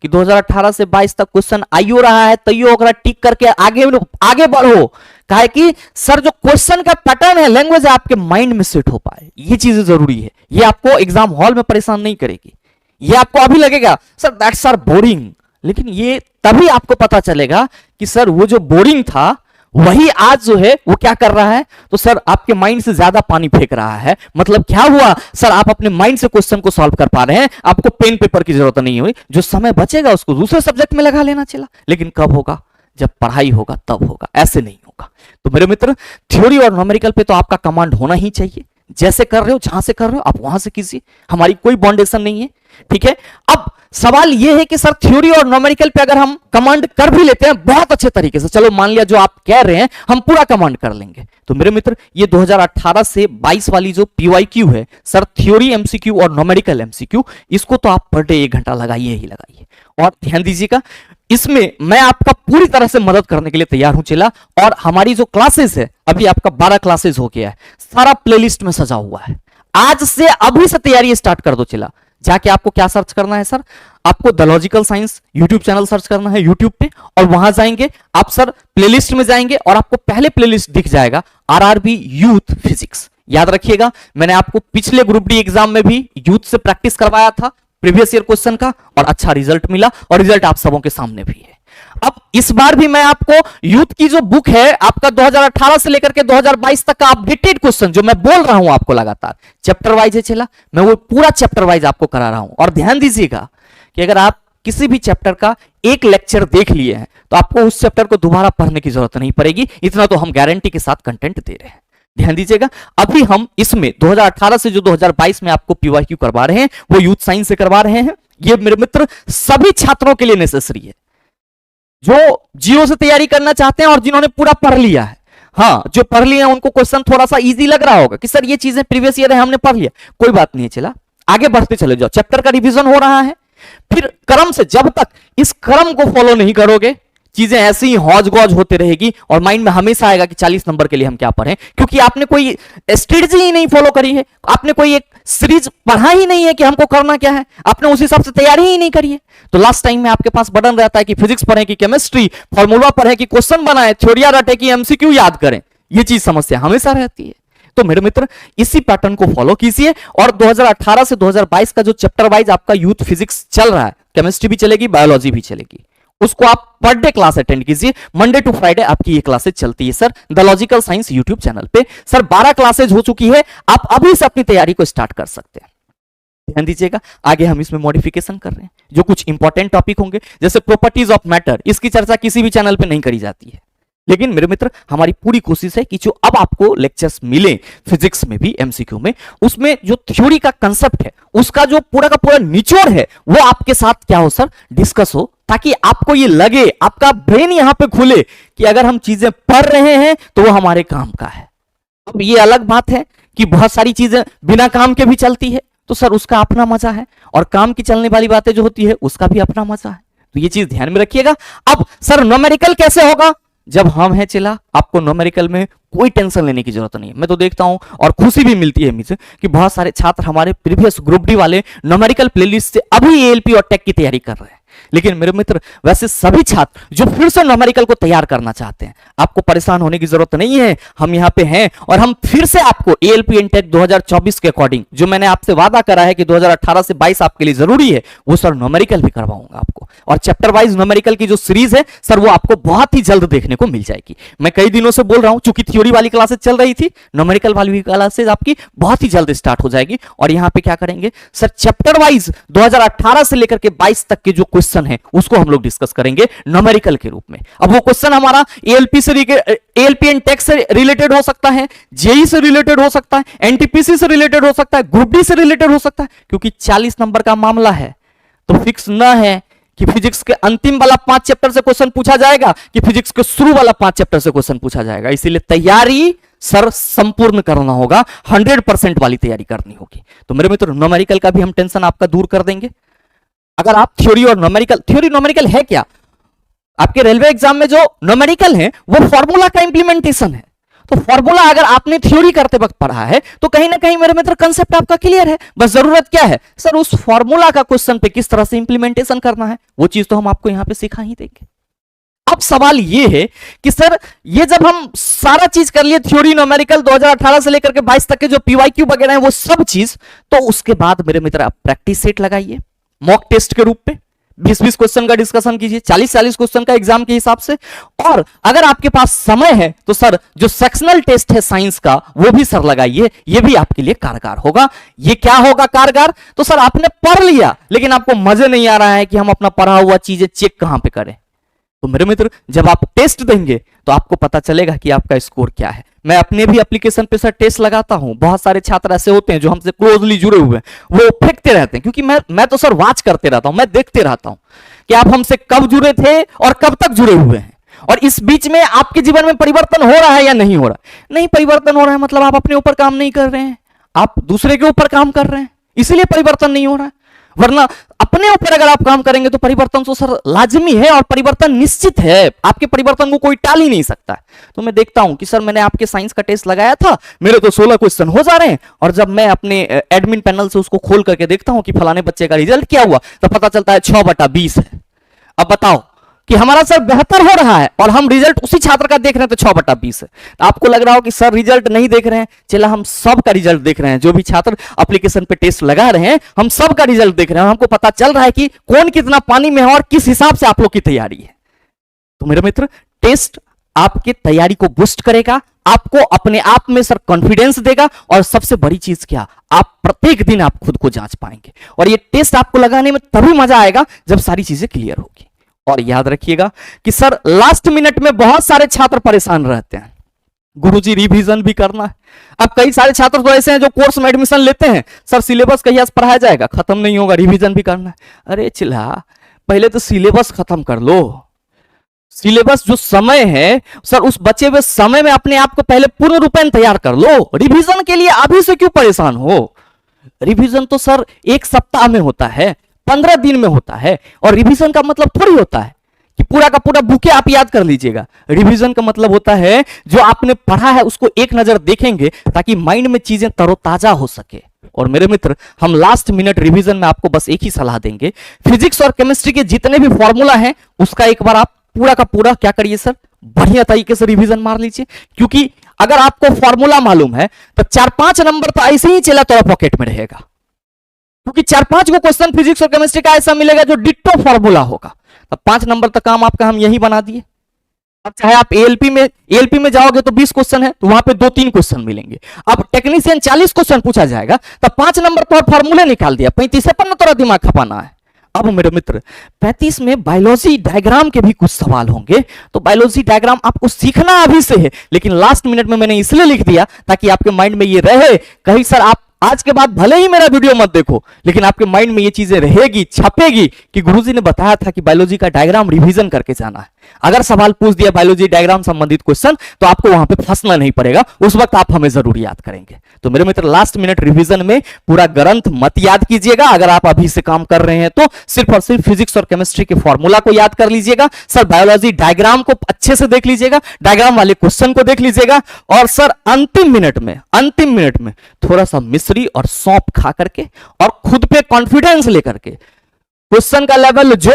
कि 2018 से 22 तक क्वेश्चन आइयो रहा है, तैयो होकर टिक करके आगे बढ़ो। काहे कि सर जो क्वेश्चन का पैटर्न है, लैंग्वेज है, आपके माइंड में सेट हो पाए, ये चीजें जरूरी है। ये आपको एग्जाम हॉल में परेशान नहीं करेगी। ये आपको अभी लगेगा सर दैट्स आर बोरिंग, लेकिन ये तभी आपको पता चलेगा कि सर वो जो बोरिंग था वही आज जो है वो क्या कर रहा है, तो सर आपके माइंड से ज्यादा पानी फेंक रहा है। मतलब क्या हुआ सर? आप अपने माइंड से क्वेश्चन को सॉल्व कर पा रहे हैं, आपको पेन पेपर की जरूरत नहीं हुई। जो समय बचेगा उसको दूसरे सब्जेक्ट में लगा लेना चला, लेकिन कब होगा? जब पढ़ाई होगा तब होगा, ऐसे नहीं होगा। तो मेरे मित्र थ्योरी और न्यूमेरिकल पे तो आपका कमांड होना ही चाहिए। जैसे कर रहे हो, जहां से कर रहे हो आप वहां से कीजिए, हमारी कोई बाउंडेशन नहीं है, ठीक है। अब सवाल यह है कि सर थ्योरी और न्यूमेरिकल पे अगर हम कमांड कर भी लेते हैं बहुत अच्छे तरीके से, चलो मान लिया जो आप कह रहे हैं हम पूरा कमांड कर लेंगे, तो मेरे मित्र ये 2018 से 22 वाली जो पीवाईक्यू है सर, थ्योरी एमसीक्यू और न्यूमेरिकल एमसीक्यू, इसको तो आप पर डे 1 घंटा लगाइए ही लगाइए। और ध्यान दीजिएगा, इसमें मैं आपका पूरी तरह से मदद करने के लिए तैयार हूं चला। और हमारी जो क्लासेस है, अभी आपका 12 क्लासेस हो गया है, सारा प्लेलिस्ट में सजा हुआ है। आज से अभी से तैयारी स्टार्ट कर दो चला। जाके आपको क्या सर्च करना है सर? आपको the logical science YouTube channel search करना है यूट्यूब पे, और वहां जाएंगे आप सर, प्लेलिस्ट में जाएंगे और आपको पहले प्लेलिस्ट दिख जाएगा आरआरबी यूथ फिजिक्स। याद रखिएगा, मैंने आपको पिछले ग्रुप डी एग्जाम में भी यूथ से प्रैक्टिस करवाया था प्रीवियस ईयर क्वेश्चन का, और अच्छा रिजल्ट मिला, और रिजल्ट आप सबों के सामने भी है। अब इस बार भी मैं आपको यूथ की जो बुक है आपका 2018 से लेकर के 2022 तक का अपडेटेड क्वेश्चन जो मैं बोल रहा हूं आपको लगातार चैप्टर वाइज है चला, मैं वो पूरा चैप्टर वाइज आपको करा रहा हूं। और ध्यान दीजिएगा कि अगर आप किसी भी चैप्टर का एक लेक्चर देख लिए हैं तो आपको उस चैप्टर को दोबारा पढ़ने की जरूरत नहीं पड़ेगी, इतना तो हम गारंटी के साथ कंटेंट दे रहे हैं। ध्यान दीजिएगा, अभी हम इसमें 2018 से जो 2022 में आपको पीवाईक्यू करवा रहे हैं वो यूथ साइंस से करवा रहे हैं। ये मेरे मित्र सभी छात्रों के लिए नेसेसरी है, जो जियो से तैयारी करना चाहते हैं और जिन्होंने पूरा पढ़ लिया है। हाँ, जो पढ़ लिया है उनको क्वेश्चन थोड़ा सा इजी लग रहा होगा कि सर ये चीजें प्रीवियस ईयर है हमने पढ़ लिया, कोई बात नहीं है, चला आगे बढ़ते चले जाओ, चैप्टर का रिवीजन हो रहा है। फिर क्रम से, जब तक इस क्रम को फॉलो नहीं करोगे चीजें ऐसे ही हौज गौज होते रहेगी और माइंड में हमेशा आएगा कि 40 नंबर के लिए हम क्या पढ़ें, क्योंकि आपने कोई स्ट्रेटजी ही नहीं फॉलो करी है, आपने कोई एक सीरीज पढ़ा ही नहीं है कि हमको करना क्या है, आपने उस हिसाब से तैयारी ही नहीं करी है। तो लास्ट टाइम में आपके पास बटन रहता है कि फिजिक्स पढ़ें कि केमिस्ट्री, फॉर्मूला पढ़ें कि क्वेश्चन बनाएं, थ्योरिया रटे कि एमसीक्यू याद करें। ये चीज समस्या हमेशा रहती है। तो मेरे मित्र इसी पैटर्न को फॉलो कीजिए और 2018 से 2022 का जो चैप्टर वाइज आपका यूथ फिजिक्स चल रहा है, केमिस्ट्री भी चलेगी, बायोलॉजी भी चलेगी, उसको आप पर डे क्लास अटेंड कीजिए। मंडे टू फ्राइडे आपकी ये क्लासेज चलती है sir the logical science YouTube channel पे। सर 12 क्लासेज हो चुकी है, आप अभी से अपनी तैयारी को स्टार्ट कर सकते हैं। ध्यान दीजिएगा, आगे हम इसमें मॉडिफिकेशन कर रहे हैं, जो कुछ इंपॉर्टेंट टॉपिक होंगे जैसे प्रॉपर्टीज ऑफ मैटर, इसकी चर्चा किसी भी चैनल पे नहीं करी जाती है, लेकिन मेरे मित्र हमारी पूरी कोशिश है कि जो अब आपको लेक्चर्स मिले फिजिक्स में भी, एमसीक्यू में, उसमें जो थ्योरी का कंसेप्ट है, उसका जो पूरा का पूरा निचोड़ है, वो आपके साथ क्या हो सर, डिस्कस हो, ताकि आपको ये लगे, आपका ब्रेन यहां पे खुले कि अगर हम चीजें पढ़ रहे हैं तो वो हमारे काम का है। अब ये अलग बात है कि बहुत सारी चीजें बिना काम के भी चलती है, तो सर उसका अपना मजा है, और काम की चलने वाली बातें जो होती है उसका भी अपना मजा है। तो ये चीज ध्यान में रखिएगा। अब सर न्यूमेरिकल कैसे होगा, जब हम हैं चिल्ला, आपको न्यूमेरिकल में कोई टेंशन लेने की जरूरत नहीं है। मैं तो देखता हूं और खुशी भी मिलती है मुझे कि बहुत सारे छात्र हमारे प्रीवियस ग्रुप डी वाले न्यूमेरिकल प्लेलिस्ट से अभी एएलपी और टेक की तैयारी कर रहे हैं। लेकिन मेरे मित्र वैसे सभी छात्र जो फिर से न्यूमेरिकल को तैयार करना चाहते हैं, आपको परेशान होने की जरूरत नहीं है, हम यहां पे हैं और हम फिर से आपको एएलपी एंड टेक 2024 के अकॉर्डिंग जो मैंने आपसे वादा करा है कि 2018 से 22 आपके लिए जरूरी है, वो सर न्यूमेरिकल भी करवाऊंगा आपको। और चैप्टर वाइज न्यूमेरिकल की जो सीरीज है सर, वो आपको बहुत ही जल्द देखने को मिल जाएगी। मैं कई दिनों से बोल रहा हूं, चूंकि थ्योरी वाली क्लासेस चल रही थी, न्यूमेरिकल वाली क्लासेस आपकी बहुत ही जल्द स्टार्ट हो जाएगी। और यहां पे क्या करेंगे सर, चैप्टर वाइज 2018 से लेकर के 22 तक के जो क्वेश्चन है उसको हम लोग डिस्कस करेंगे न्यूमेरिकल के रूप में। अब वो क्वेश्चन हमारा एएलपी एंड टेक से रिलेटेड हो सकता है, जेई से रिलेटेड हो सकता है, एनटीपीसी से रिलेटेड हो सकता है, ग्रुप डी से रिलेटेड हो सकता है, क्योंकि 40 नंबर का मामला है। तो फिक्स ना है कि फिजिक्स के अंतिम वाला 5 चैप्टर से क्वेश्चन पूछा जाएगा कि फिजिक्स के शुरू वाला 5 चैप्टर से क्वेश्चन पूछा जाएगा। इसीलिए तैयारी सर संपूर्ण करना होगा, 100% वाली तैयारी करनी होगी। तो मेरे मित्र न्यूमेरिकल का भी हम टेंशन आपका दूर कर देंगे। अगर आप थ्योरी और न्यूमेरिकल है क्या, आपके रेलवे एग्जाम में जो न्यूमेरिकल है वो फॉर्मूला का इंप्लीमेंटेशन है। तो फॉर्मूला अगर आपने थ्योरी करते वक्त पढ़ा है तो कहीं ना कहीं मेरे मित्र कंसेप्ट आपका क्लियर है। बस जरूरत क्या है सर, उस फॉर्मूला का क्वेश्चन पे किस तरह से इंप्लीमेंटेशन करना है, वो चीज तो हम आपको यहां पे सिखा ही देंगे। अब सवाल ये है कि सर ये जब हम सारा चीज कर लिए, थ्योरी न्यूमेरिकल 2018 से लेकर के 22 तक के जो पीवाईक्यू वगैरह है वो सब चीज, तो उसके बाद मेरे मित्र आप प्रैक्टिस सेट लगाइए मॉक टेस्ट के रूप में, 20-20 क्वेश्चन का डिस्कशन कीजिए, 40-40 क्वेश्चन का एग्जाम के हिसाब से। और अगर आपके पास समय है तो सर जो सेक्शनल टेस्ट है साइंस का वो भी सर लगाइए, ये भी आपके लिए कारगर होगा। ये क्या होगा कारगर, तो सर आपने पढ़ लिया लेकिन आपको मजे नहीं आ रहा है कि हम अपना पढ़ा हुआ चीजें चेक कहां पे करें, तो मेरे मित्र जब आप टेस्ट देंगे तो आपको पता चलेगा कि आपका स्कोर क्या है। मैं अपने भी एप्लीकेशन पे सर टेस्ट लगाता हूं, बहुत सारे छात्र ऐसे होते हैं जो हमसे क्लोजली जुड़े हुए हैं, वो फेंकते रहते हैं, क्योंकि मैं तो सर वॉच करते रहता हूं, मैं देखते रहता हूं कि आप हमसे कब जुड़े थे और कब तक जुड़े हुए हैं, और इस बीच में आपके जीवन में परिवर्तन हो रहा है या नहीं हो रहा है। नहीं परिवर्तन हो रहा है मतलब आप अपने ऊपर काम नहीं कर रहे हैं, आप दूसरे के ऊपर काम कर रहे हैं, इसीलिए परिवर्तन नहीं हो रहा है। वरना अपने ऊपर अगर आप काम करेंगे तो परिवर्तन तो सर लाजमी है और परिवर्तन निश्चित है, आपके परिवर्तन को कोई टाल ही नहीं सकता। तो मैं देखता हूं कि सर मैंने आपके साइंस का टेस्ट लगाया था, मेरे तो 16 क्वेश्चन हो जा रहे हैं, और जब मैं अपने एडमिन पैनल से उसको खोल करके देखता हूं कि फलाने बच्चे का रिजल्ट क्या हुआ, तो पता चलता है 6/20 है। अब बताओ कि हमारा सर बेहतर हो रहा है और हम रिजल्ट उसी छात्र का देख रहे हैं तो 6/20 है। तो आपको लग रहा हो कि सर रिजल्ट नहीं देख रहे हैं, चला हम सब का रिजल्ट देख रहे हैं, जो भी छात्र एप्लीकेशन पे टेस्ट लगा रहे हैं हम सब का रिजल्ट देख रहे हैं, हमको पता चल रहा है कि कौन कितना पानी में है और किस हिसाब से आप लोग की तैयारी है। तो मेरे मित्र टेस्ट आपके तैयारी को बूस्ट करेगा, आपको अपने आप में सर कॉन्फिडेंस देगा, और सबसे बड़ी चीज क्या, आप प्रत्येक दिन आप खुद को जांच पाएंगे, और ये टेस्ट आपको लगाने में तभी मजा आएगा जब सारी चीजें क्लियर होगी। और याद रखिएगा कि सर लास्ट मिनट में बहुत सारे छात्र परेशान रहते हैं, गुरुजी रिवीजन भी करना है। अब कई सारे छात्र तो ऐसे हैं जो कोर्स में एडमिशन लेते हैं, सर सिलेबस कहीं पढ़ाया जाएगा, खत्म नहीं होगा, रिवीजन भी करना है। अरे चिल्ला, पहले तो सिलेबस खत्म कर लो, सिलेबस जो समय है सर उस बचे हुए समय में अपने आप को पहले पूर्ण रूपेण तैयार कर लो। रिवीजन के लिए अभी से क्यों परेशान हो, रिवीजन तो सर 1 सप्ताह में होता है, 15 दिन में होता है, और रिवीजन का मतलब थोड़ी होता है कि पूरा का पूरा बुके आप याद कर लीजिएगा। रिवीजन का मतलब होता है जो आपने पढ़ा है उसको एक नजर देखेंगे ताकि माइंड में चीजें तरोताजा हो सके। और मेरे मित्र, हम लास्ट मिनट रिवीजन में आपको बस एक ही सलाह देंगे, फिजिक्स और केमिस्ट्री के जितने भी फॉर्मूला हैं उसका एक बार आप पूरा का पूरा क्या करिए सर, बढ़िया तरीके से रिवीजन मार लीजिए। क्योंकि अगर आपको फॉर्मूला मालूम है तो 4-5 नंबर तो ऐसे ही चला तो पॉकेट में रहेगा, क्योंकि 4-5 को क्वेश्चन फिजिक्स और केमिस्ट्री का ऐसा मिलेगा जो डिट्टो फॉर्मूला होगा। तो 5 नंबर तक काम आपका हम यही बना दिए। अब चाहे आप एएलपी में जाओगे तो 20 क्वेश्चन है तो वहां पे 2-3 क्वेश्चन मिलेंगे। अब टेक्नीशियन 40 क्वेश्चन पूछा जाएगा तो 5 नंबर तो फॉर्मूले निकाल दिया, 35 पर ना थोड़ा दिमाग खपाना है। अब मेरे मित्र 35 में बायोलॉजी डायग्राम के भी कुछ सवाल होंगे, तो बायोलॉजी डायग्राम आपको सीखना अभी से है, लेकिन लास्ट मिनट में मैंने इसलिए लिख दिया ताकि आपके माइंड में ये रहे, कहीं सर आप आज के बाद भले ही मेरा वीडियो मत देखो लेकिन आपके माइंड में ये चीजें रहेगी, छपेगी कि गुरुजी ने बताया था कि बायोलॉजी का डायग्राम रिवीजन करके जाना है। अगर सवाल पूछ दिया बायोलॉजी डायग्राम संबंधित क्वेश्चन तो आपको वहां पे फंसना नहीं पड़ेगा, उस वक्त आप हमें जरूर याद करेंगे। तो मेरे मित्र लास्ट मिनट रिवीजन में पूरा ग्रंथ मत याद कीजिएगा। अगर आप अभी से काम कर रहे हैं तो सिर्फ और सिर्फ फिजिक्स और केमिस्ट्री के फॉर्मूला को याद कर लीजिएगा। सर बायोलॉजी डायग्राम को अच्छे से देख लीजिएगा, डायग्राम वाले क्वेश्चन को देख लीजिएगा, और सर अंतिम मिनट में थोड़ा सा मिश्री और सौंफ खा करके और खुद पे कॉन्फिडेंस लेकर के क्वेश्चन का लेवल जो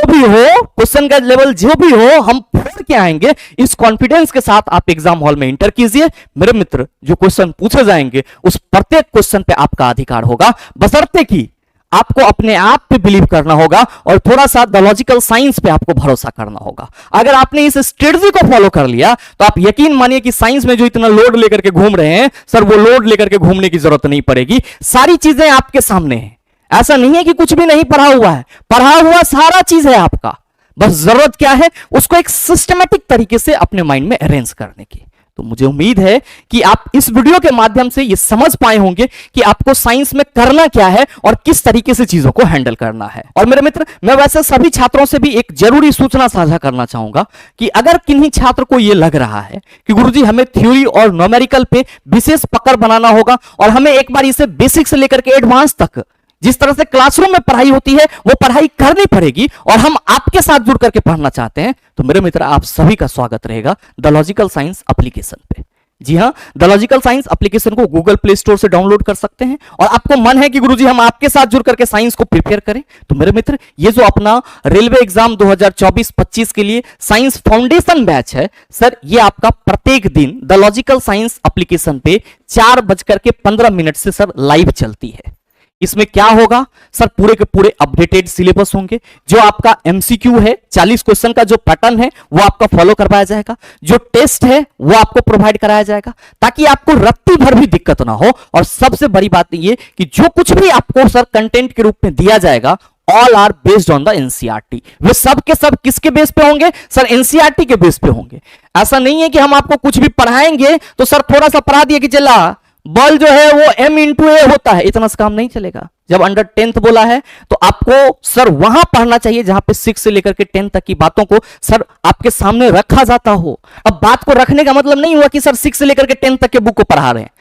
भी हो हम फोड़ के आएंगे, इस कॉन्फिडेंस के साथ आप एग्जाम हॉल में इंटर कीजिए। मेरे मित्र जो क्वेश्चन पूछे जाएंगे उस प्रत्येक क्वेश्चन पे आपका अधिकार होगा, बशर्ते कि आपको अपने आप पे बिलीव करना होगा और थोड़ा सा द लॉजिकल साइंस पे आपको भरोसा करना होगा। अगर आपने इस स्ट्रेटजी को फॉलो कर लिया तो आप यकीन मानिए कि साइंस में जो इतना लोड लेकर के घूम रहे हैं सर, वो लोड लेकर के घूमने की जरूरत नहीं पड़ेगी। सारी चीजें आपके सामने हैं, ऐसा नहीं है कि कुछ भी नहीं पढ़ा हुआ है, पढ़ा हुआ सारा चीज है आपका। बस जरूरत क्या है, उसको एक सिस्टमैटिक तरीके से अपने माइंड में अरेंज करने की। तो मुझे उम्मीद है कि आप इस वीडियो के माध्यम से ये समझ पाए होंगे कि आपको साइंस में करना क्या है और किस तरीके से चीजों को हैंडल करना है। और मेरे मित्र, मैं वैसे सभी छात्रों से भी एक जरूरी सूचना साझा करना चाहूंगा कि अगर किन्हीं छात्र को यह लग रहा है कि गुरुजी हमें थ्योरी और न्यूमेरिकल पे विशेष पकड़ बनाना होगा और हमें एक बार इसे बेसिक से लेकर के एडवांस तक जिस तरह से क्लासरूम में पढ़ाई होती है वो पढ़ाई करनी पड़ेगी और हम आपके साथ जुड़ करके पढ़ना चाहते हैं, तो मेरे मित्र आप सभी का स्वागत रहेगा द लॉजिकल साइंस एप्लीकेशन पे। जी हां, द लॉजिकल साइंस एप्लीकेशन को गूगल प्ले स्टोर से डाउनलोड कर सकते हैं। और आपको मन है कि गुरुजी हम आपके साथ जुड़ करके साइंस को प्रिपेयर करें, तो मेरे मित्र ये जो अपना रेलवे एग्जाम 2024-25 के लिए साइंस फाउंडेशन बैच है सर, ये आपका प्रत्येक दिन द लॉजिकल साइंस एप्लीकेशन पे 4:15 से सर लाइव चलती है। इसमें क्या होगा सर, पूरे के पूरे अपडेटेड सिलेबस होंगे। जो आपका एमसीक्यू है 40 क्वेश्चन का जो पैटर्न है वो आपका फॉलो करवाया जाएगा, जो टेस्ट है वो आपको प्रोवाइड कराया जाएगा ताकि आपको रत्ती भर भी दिक्कत ना हो। और सबसे बड़ी बात ये कि जो कुछ भी आपको सर कंटेंट के रूप में दिया जाएगा all are based on the NCERT. वे सब के सब किसके बेस पे होंगे सर, एनसीईआरटी के बेस पे होंगे। ऐसा नहीं है कि हम आपको कुछ भी पढ़ाएंगे तो सर थोड़ा सा पढ़ा दिए कि चला बल जो है वो m/a होता है, इतना सा काम नहीं चलेगा। जब अंडर 10th बोला है तो आपको सर वहां पढ़ना चाहिए जहां पे 6 से लेकर के 10 तक की बातों को सर आपके सामने रखा जाता हो। अब बात को रखने का मतलब नहीं हुआ कि सर 6 से लेकर के 10 तक के बुक को पढ़ा रहे हैं।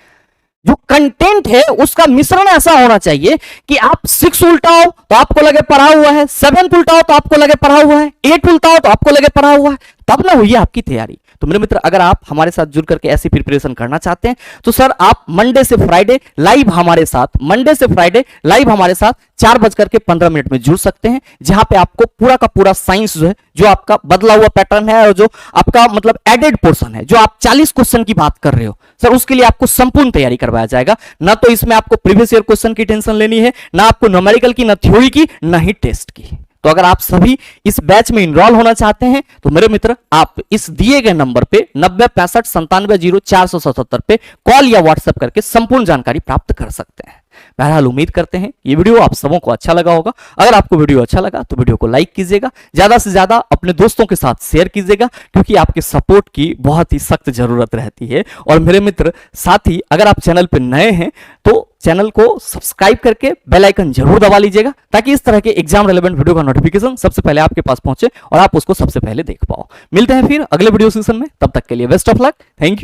जो कंटेंट है उसका मिश्रण ऐसा होना चाहिए कि आप 6 उल्टाओ तो आपको लगे पढ़ा हुआ है, 7 उल्टाओ तो आपको लगे पढ़ा हुआ है, 8 उल्टाओ तो आपको लगे पढ़ा हुआ है, तब ना हुई आपकी तैयारी। तो मेरे मित्र अगर आप हमारे साथ जुड़ करके ऐसी प्रिपरेशन करना चाहते हैं तो सर आप मंडे से फ्राइडे लाइव हमारे साथ 4:15 में जुड़ सकते हैं, जहां पे आपको पूरा का पूरा साइंस जो है, जो आपका बदला हुआ पैटर्न है और जो आपका मतलब एडेड पोर्शन है, जो आप 40 क्वेश्चन की बात कर रहे हो सर, उसके लिए आपको संपूर्ण तैयारी करवाया जाएगा। ना तो इसमें आपको प्रीवियस ईयर क्वेश्चन की टेंशन लेनी है, ना आपको न्यूमेरिकल की, ना थ्योरी की, ना ही टेस्ट की। तो अगर आप सभी इस बैच में इनरोल होना चाहते हैं तो मेरे मित्र आप इस दिए गए नंबर पे 9065970477 पे कॉल या व्हाट्सएप करके संपूर्ण जानकारी प्राप्त कर सकते हैं। बहरहाल उम्मीद करते हैं ये वीडियो आप सबों को अच्छा लगा होगा। अगर आपको वीडियो अच्छा लगा तो वीडियो को लाइक कीजिएगा, ज्यादा से ज्यादा अपने दोस्तों के साथ शेयर कीजिएगा, क्योंकि आपके सपोर्ट की बहुत ही सख्त जरूरत रहती है। और मेरे मित्र साथ ही अगर आप चैनल पर नए हैं तो चैनल को सब्सक्राइब करके बेल आइकन जरूर दबा लीजिएगा, ताकि इस तरह के एग्जाम रेलेवेंट वीडियो का नोटिफिकेशन सबसे पहले आपके पास पहुंचे और आप उसको सबसे पहले देख पाओ। मिलते हैं फिर अगले वीडियो सेशन में, तब तक के लिए best of luck, thank you.